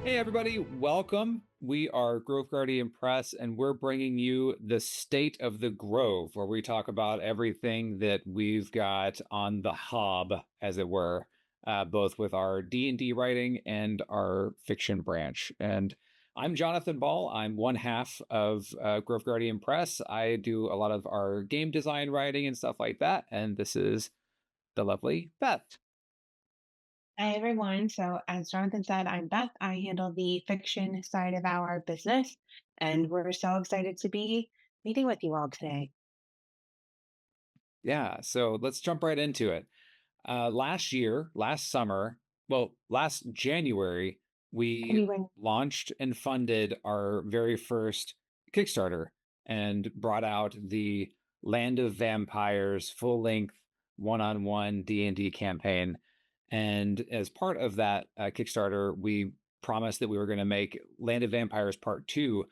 Hey, everybody, welcome. We are Grove Guardian Press, and we're bringing you the State of the Grove, where we talk about everything that we've got on the hob, as it were, both with our D&D writing and our fiction branch. And I'm Jonathan Ball. I'm one half of Grove Guardian Press. I do a lot of our game design writing and stuff like that. And this is the lovely Beth. Hi, everyone. So, as Jonathan said, I'm Beth. I handle the fiction side of our business, and we're so excited to be meeting with you all today. Yeah, so let's jump right into it. Last summer, well, last January, we Anyway, launched and funded our very first Kickstarter and brought out the Land of Vampires full-length one-on-one D&D campaign. And as part of that Kickstarter, we promised that we were going to make Land of Vampires Part 2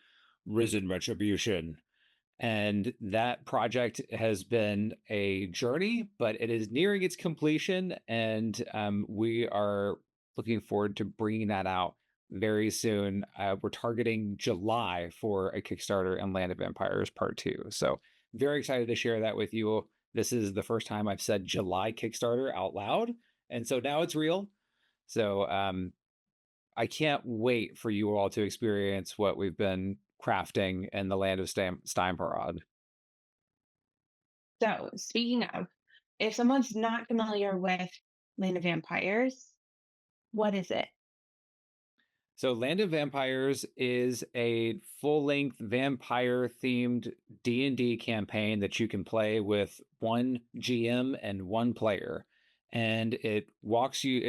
Risen Retribution. And that project has been a journey, but it is nearing its completion. And we are looking forward to bringing that out very soon. We're targeting July for a Kickstarter and Land of Empires Part 2. So, very excited to share that with you. This is the first time I've said July Kickstarter out loud. And so now it's real. So, I can't wait for you all to experience what we've been crafting in the land of Steymhorod. so speaking of, if someone's not familiar with Land of Vampires, what is it? So, Land of Vampires is a full-length vampire-themed D&D campaign that you can play with one GM and one player. And it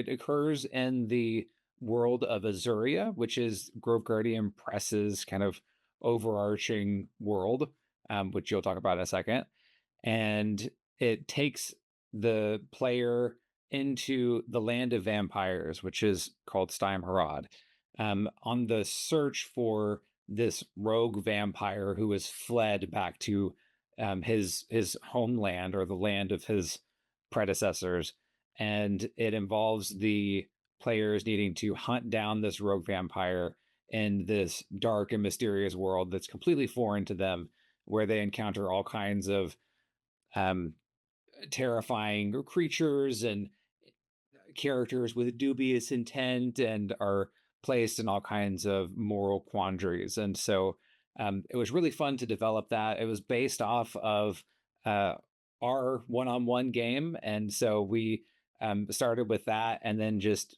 occurs in the world of Azuria, which is Grove Guardian Press's kind of overarching world, which you'll talk about in a second. And it takes the player into the land of vampires, which is called Steymhorod, on the search for this rogue vampire who has fled back to his homeland or the land of his predecessors, and it involves the players needing to hunt down this rogue vampire in this dark and mysterious world that's completely foreign to them, where they encounter all kinds of um, terrifying creatures and characters with dubious intent and are placed in all kinds of moral quandaries. And so it was really fun to develop that. It was based off of uh, our one-on-one game. And so we started with that and then just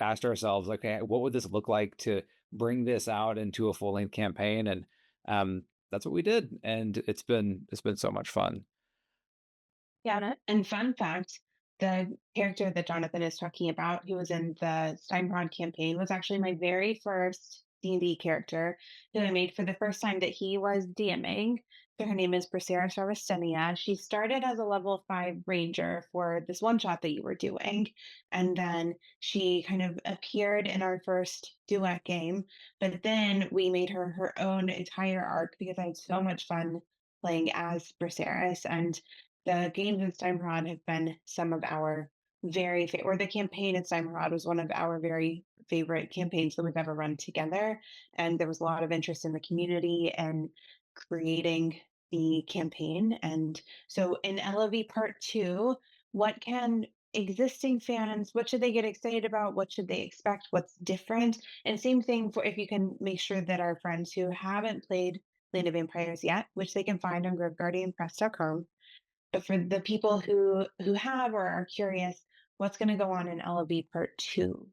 asked ourselves, okay, what would this look like to bring this out into a full-length campaign? And that's what we did. And it's been so much fun. Yeah, and fun fact, the character that Jonathan is talking about, who was in the Steinbrod campaign, was actually my very first D&D character that I made for the first time that he was DMing. So her name is Bracera Sarvastenia. She started as a level 5 ranger for this one shot that you were doing. And then she kind of appeared in our first duet game. But then we made her her own entire arc because I had so much fun playing as Braceras. And the games in Steymhorod have been some of our or the campaign in Steymhorod was one of our very favorite campaigns that we've ever run together. And there was a lot of interest in the community and creating the campaign. And so in LOV Part 2, what can existing fans, what should they get excited about? What should they expect? What's different? And same thing for if you can make sure that our friends who haven't played Land of Empires yet, which they can find on groveguardianpress.com, but for the people who have or are curious, what's going to go on in LOV Part 2?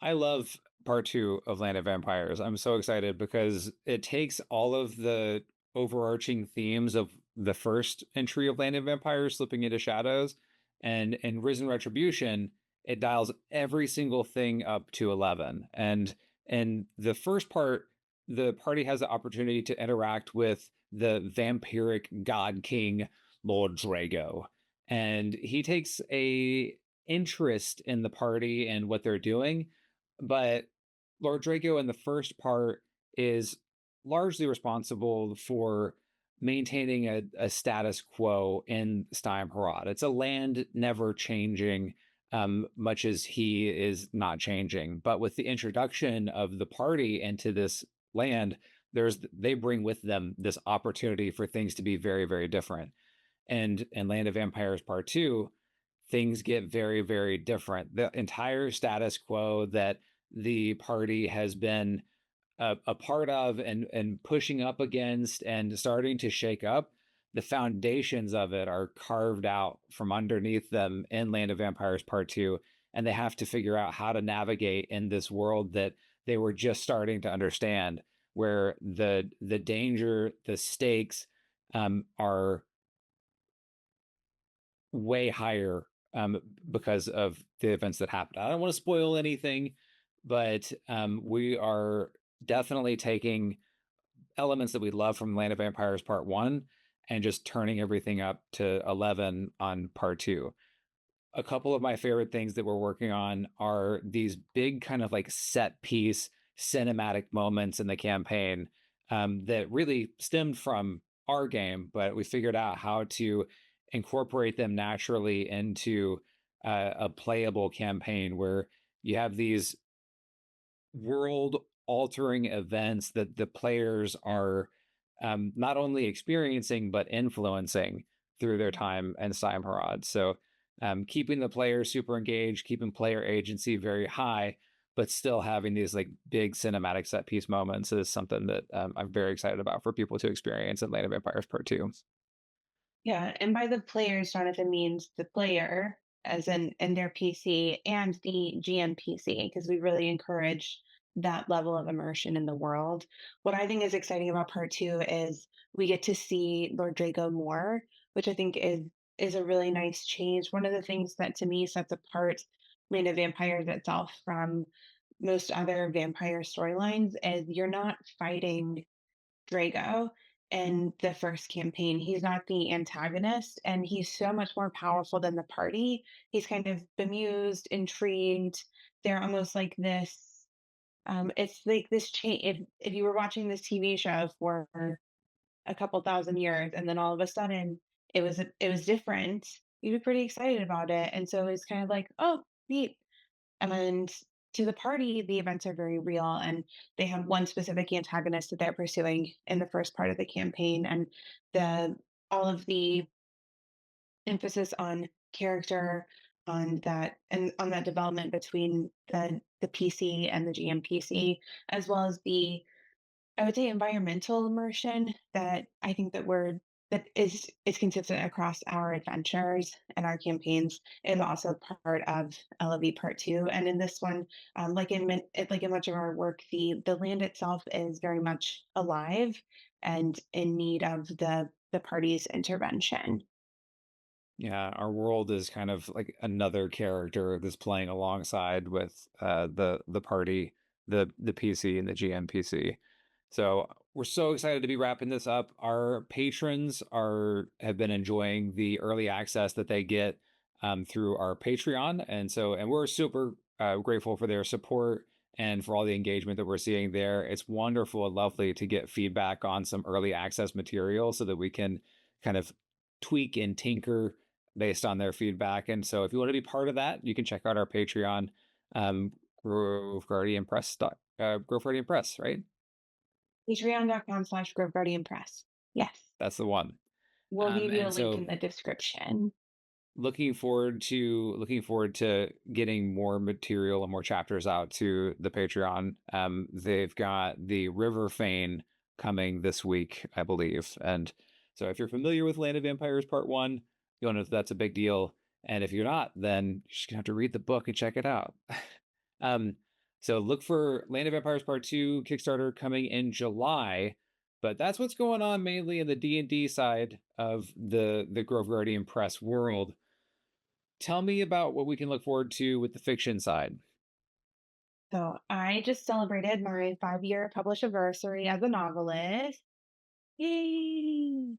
I love part two of Land of Vampires. I'm so excited because it takes all of the overarching themes of the first entry of Land of Vampires slipping into shadows. And in Risen Retribution, it dials every single thing up to 11. And in the first part, the party has the opportunity to interact with the vampiric god king, Lord Drago. And he takes a interest in the party and what they're doing, but Lord Draco in the first part is largely responsible for maintaining a status quo in Steymhorod. It's a land never changing. much as he is not changing. But with the introduction of the party into this land, they bring with them this opportunity for things to be very, very different. And in Land of Vampires Part 2, things get very, very different. The entire status quo that the party has been a part of and pushing up against and starting to shake up, the foundations of it are carved out from underneath them in Land of Vampires Part 2, and they have to figure out how to navigate in this world that they were just starting to understand, where the danger, the stakes are way higher because of the events that happened. I don't want to spoil anything, but we are definitely taking elements that we love from Land of Vampires Part 1 and just turning everything up to 11 on Part 2. A couple of my favorite things that we're working on are these big kind of like set piece cinematic moments in the campaign that really stemmed from our game, but we figured out how to incorporate them naturally into a playable campaign where you have these world altering events that the players are not only experiencing but influencing through their time in Steymhorod. So keeping the players super engaged, keeping player agency very high, but still having these like big cinematic set piece moments is something that I'm very excited about for people to experience in Land of Empires Part 2. Yeah, and by the players, Jonathan means the player, as in their PC, and the GMPC, because we really encourage that level of immersion in the world. What I think is exciting about part two is we get to see Lord Drago more, which I think is a really nice change. One of the things that to me sets apart Reign of Vampires itself from most other vampire storylines is you're not fighting Drago in the first campaign. He's not the antagonist, and he's so much more powerful than the party. He's kind of bemused, intrigued. They're almost like this. It's like this change. If you were watching this TV show for a couple thousand years, and then all of a sudden it was different, you'd be pretty excited about it. And so it's kind of like, oh, neat. And to the party, the events are very real, and they have one specific antagonist that they're pursuing in the first part of the campaign, and the all of the emphasis on character, on that, and on that development between the PC and the GMPC, as well as the, I would say, environmental immersion that I think that is consistent across our adventures and our campaigns is also part of LOV Part Two. And in this one, like in much of our work, the land itself is very much alive and in need of the party's intervention. Yeah, our world is kind of like another character that's playing alongside with the party, the PC and the GMPC. So we're so excited to be wrapping this up. Our patrons are have been enjoying the early access that they get through our Patreon, and we're super grateful for their support and for all the engagement that we're seeing there. It's wonderful and lovely to get feedback on some early access material so that we can kind of tweak and tinker based on their feedback. And so if you want to be part of that, you can check out our Patreon, Grove Guardian Press, Grove Guardian Press, right? Patreon.com/Grove Guardian Press. Yes. That's the one. We'll leave you a And link so in the description. looking forward to getting more material and more chapters out to the Patreon. They've got the River Fane coming this week, I believe. And so if you're familiar with Land of Empires Part 1, you'll know that's a big deal. And if you're not, then you're just gonna have to read the book and check it out. um, so look for Land of Empires Part 2 Kickstarter coming in July. But that's what's going on mainly in the D&D side of the Grove Guardian Press world. Tell me about what we can look forward to with the fiction side. So I just celebrated my 5-year publish anniversary as a novelist. Yay!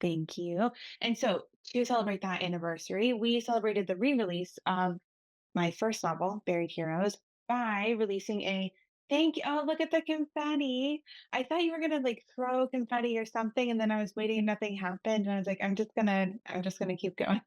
Thank you. And so to celebrate that anniversary, we celebrated the re-release of my first novel, Buried Heroes, by releasing a thank you. Oh, look at the confetti. I thought you were gonna like throw confetti or something, and then I was waiting and nothing happened. And I was like, I'm just gonna keep going.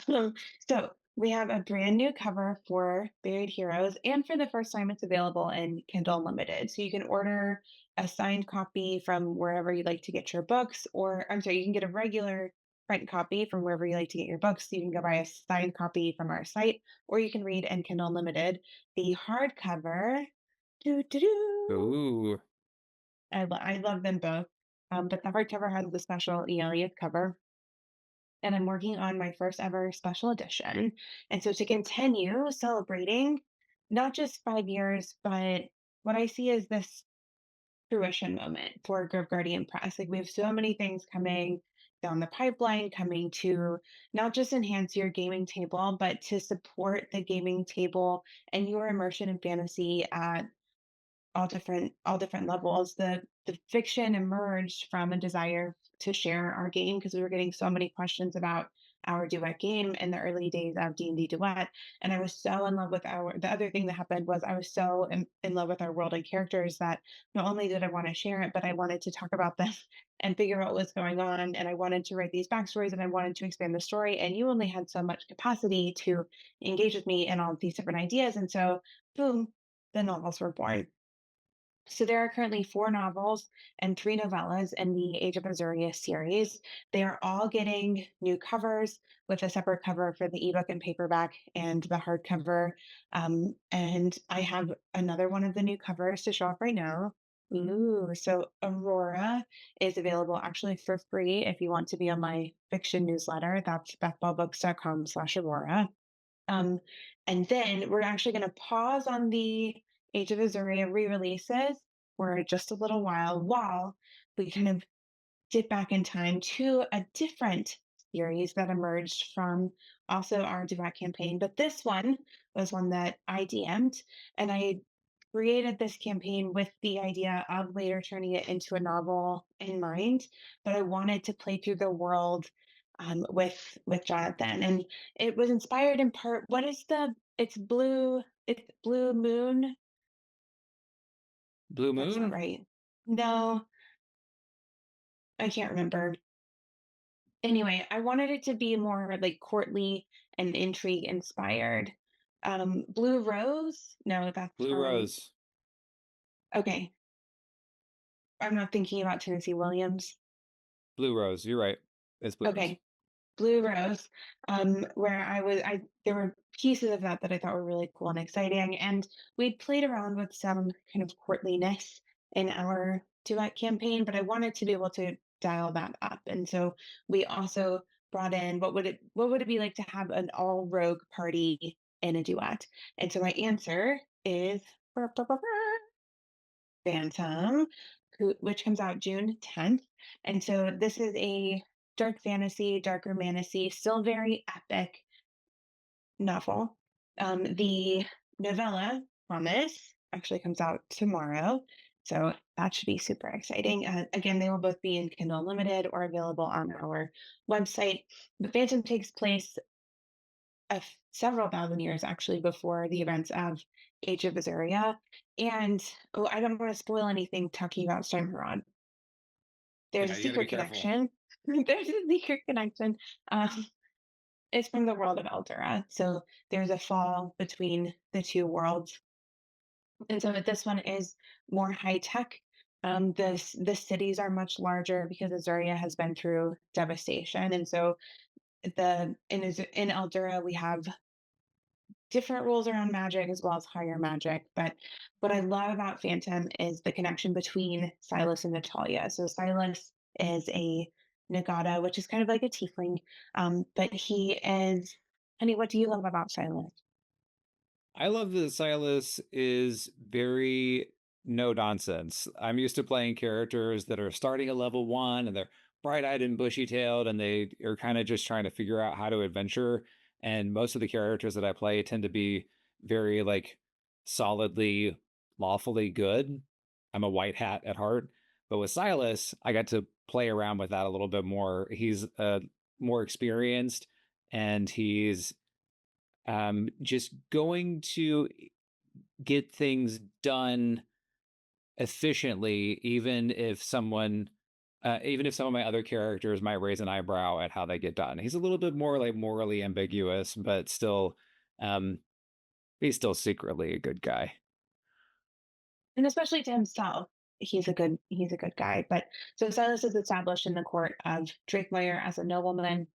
Um, so We have a brand new cover for Buried Heroes, and for the first time, it's available in Kindle Unlimited. So you can order a signed copy from wherever you like to get your books, or I'm sorry, you can get a regular print copy from wherever you like to get your books. You can go buy a signed copy from our site, or you can read in Kindle Unlimited. The hardcover, doo, doo, doo, Ooh. I love them both. But the hardcover has the special Eliot cover, and I'm working on my first ever special edition. And so to continue celebrating not just 5 years, but what I see is this fruition moment for Grove Guardian Press. Like we have so many things coming down the pipeline, coming to not just enhance your gaming table, but to support the gaming table and your immersion in fantasy at all different levels. The fiction emerged from a desire to share our game because we were getting so many questions about our duet game in the early days of D&D duet, and I was so in love with our the other thing that happened was I was so in love with our world and characters that not only did I want to share it, but I wanted to talk about them and figure out what was going on, and I wanted to write these backstories, and I wanted to expand the story, and you only had so much capacity to engage with me in all of these different ideas, and so boom, the novels were born. So there are currently 4 novels and 3 novellas in the Age of Azuria series. They are all getting new covers with a separate cover for the ebook and paperback and the hardcover. And I have another one of the new covers to show off right now. Ooh, so Aurora is available actually for free if you want to be on my fiction newsletter. That's bethbellbooks.com/Aurora. Um, and then we're actually going to pause on the Age of Azuria re-releases for just a little while we kind of dip back in time to a different series that emerged from also our Duet campaign. But this one was one that I DM'd, and I created this campaign with the idea of later turning it into a novel in mind. But I wanted to play through the world with Jonathan, and it was inspired in part. What is the? It's Blue Moon. Blue That's not Moon? right. No, I can't remember. Anyway, I wanted it to be more like courtly and intrigue inspired. Blue Rose? No, that's Blue from Rose. okay. I'm not thinking about Tennessee Williams. Blue Rose. You're right. It's Blue Rose. Okay. Blue Rose, where I there were pieces of that that I thought were really cool and exciting, and we played around with some kind of courtliness in our duet campaign, but I wanted to be able to dial that up, and so we also brought in what would it be like to have an all rogue party in a duet, and so my answer is Phantom, which comes out June 10th. And so this is a dark fantasy, dark romantasy, still very epic novel. The novella, Promise, actually comes out tomorrow. So that should be super exciting. Again, they will both be in Kindle Limited or available on our website. The Phantom takes place several thousand years actually before the events of Age of Azuria. And oh, I don't want to spoil anything talking about Steymhorod. There's a Yeah, you got to be secret careful. connection. There's a secret connection. It's from the world of Eldura. So there's a fall between the two worlds. And so this one is more high tech. The cities are much larger because Azuria has been through devastation. And so in Eldura we have different rules around magic as well as higher magic. But what I love about Phantom is the connection between Silas and Natalia. So Silas is a Nagata, which is kind of like a tiefling. But he is, honey, what do you love about Silas? I love that Silas is very no nonsense. I'm used to playing characters that are starting at level 1 and they're bright-eyed and bushy-tailed and they are kind of just trying to figure out how to adventure. And most of the characters that I play tend to be very like solidly lawfully good. I'm a white hat at heart, but with Silas, I got to play around with that a little bit more. He's more experienced and he's just going to get things done efficiently, even if someone even if some of my other characters might raise an eyebrow at how they get done. He's a little bit more like morally ambiguous, but still, um, he's still secretly a good guy. And especially to himself, he's a good guy. But so Silas is established in the court of Drakemire as a nobleman.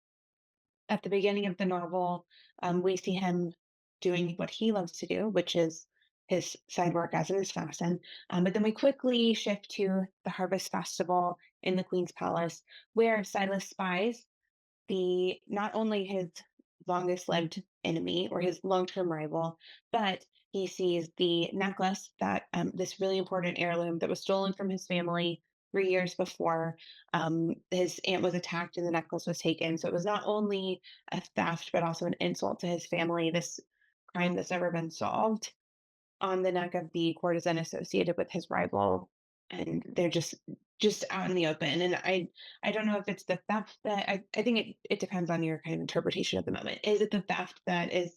At the beginning of the novel, we see him doing what he loves to do, which is his side work as an assassin. But then we quickly shift to the Harvest Festival in the Queen's Palace, where Silas spies the not only his longest lived enemy or his long-term rival, but he sees the necklace that this really important heirloom that was stolen from his family 3 years before. His aunt was attacked and the necklace was taken. So it was not only a theft, but also an insult to his family. This crime that's never been solved on the neck of the courtesan associated with his rival, and they're just out in the open. And I don't know if it's the theft that I think it depends on your kind of interpretation of the moment. Is it the theft that is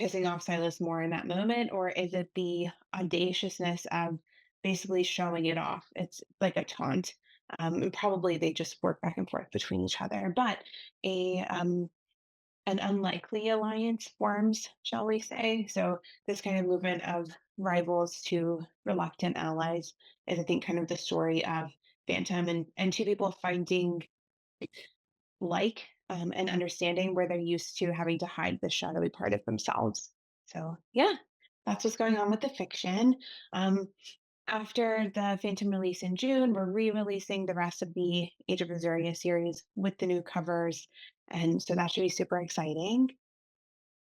pissing off Silas more in that moment, or is it the audaciousness of basically showing it off? It's like a taunt. And probably they just work back and forth between each other, but a an unlikely alliance forms, shall we say. So this kind of movement of rivals to reluctant allies is, I think, kind of the story of Phantom, and two people finding and understanding where they're used to having to hide the shadowy part of themselves. So yeah, that's what's going on with the fiction. Um, After the Phantom release in June, we're re-releasing the rest of the Age of Azuria series with the new covers, and so that should be super exciting.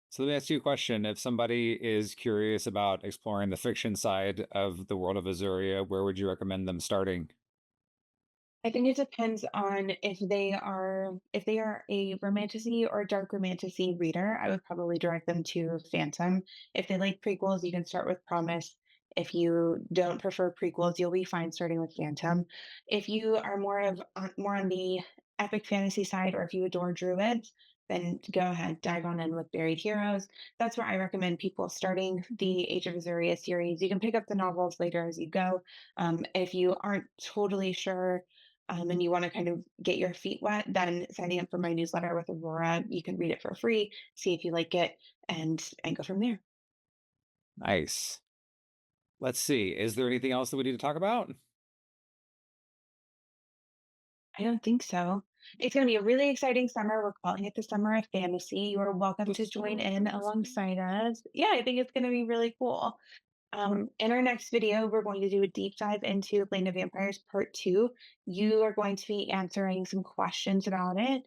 So let me ask you a question. If somebody is curious about exploring the fiction side of the world of Azuria, where would you recommend them starting? I think it depends on if they are a romantasy or dark romantasy reader. I would probably direct them to Phantom. If they like prequels, you can start with Promise. If you don't prefer prequels, you'll be fine starting with Phantom. If you are more on the epic fantasy side, or if you adore druids, then go ahead, dive on in with Buried Heroes. That's where I recommend people starting the Age of Azuria series. You can pick up the novels later as you go. If you aren't totally sure and you want to kind of get your feet wet, then signing up for my newsletter with Aurora, you can read it for free, see if you like it, and go from there. Nice. Let's see. Is there anything else that we need to talk about? I don't think so. It's going to be a really exciting summer. We're calling it the Summer of Fantasy. You are welcome The to join summer of in fantasy. alongside us. Yeah, I think it's going to be really cool. In our next video, we're going to do a deep dive into Land of Vampires Part 2. You are going to be answering some questions about it.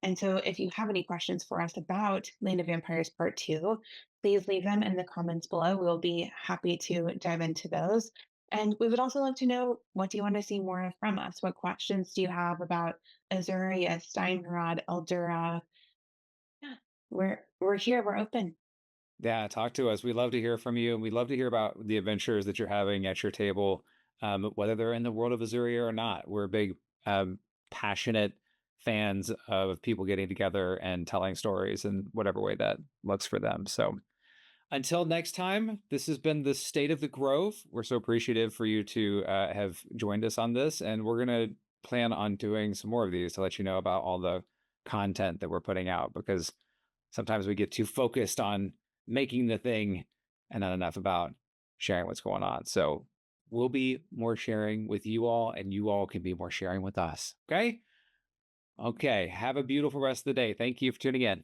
And so if you have any questions for us about Land of Vampires Part 2, please leave them in the comments below. We'll be happy to dive into those. And we would also love to know, what do you want to see more of from us? What questions do you have about Azuria, Steymhorod, Eldura? Yeah, we're here, we're open. Yeah, talk to us. We love to hear from you, and we love to hear about the adventures that you're having at your table, whether they're in the world of Azuria or not. We're big, passionate fans of people getting together and telling stories in whatever way that looks for them. So until next time, this has been the State of the Grove. We're so appreciative for you to have joined us on this, and we're going to plan on doing some more of these to let you know about all the content that we're putting out, because sometimes we get too focused on making the thing and not enough about sharing what's going on. So we'll be more sharing with you all, and you all can be more sharing with us. Okay. Okay. Have a beautiful rest of the day. Thank you for tuning in.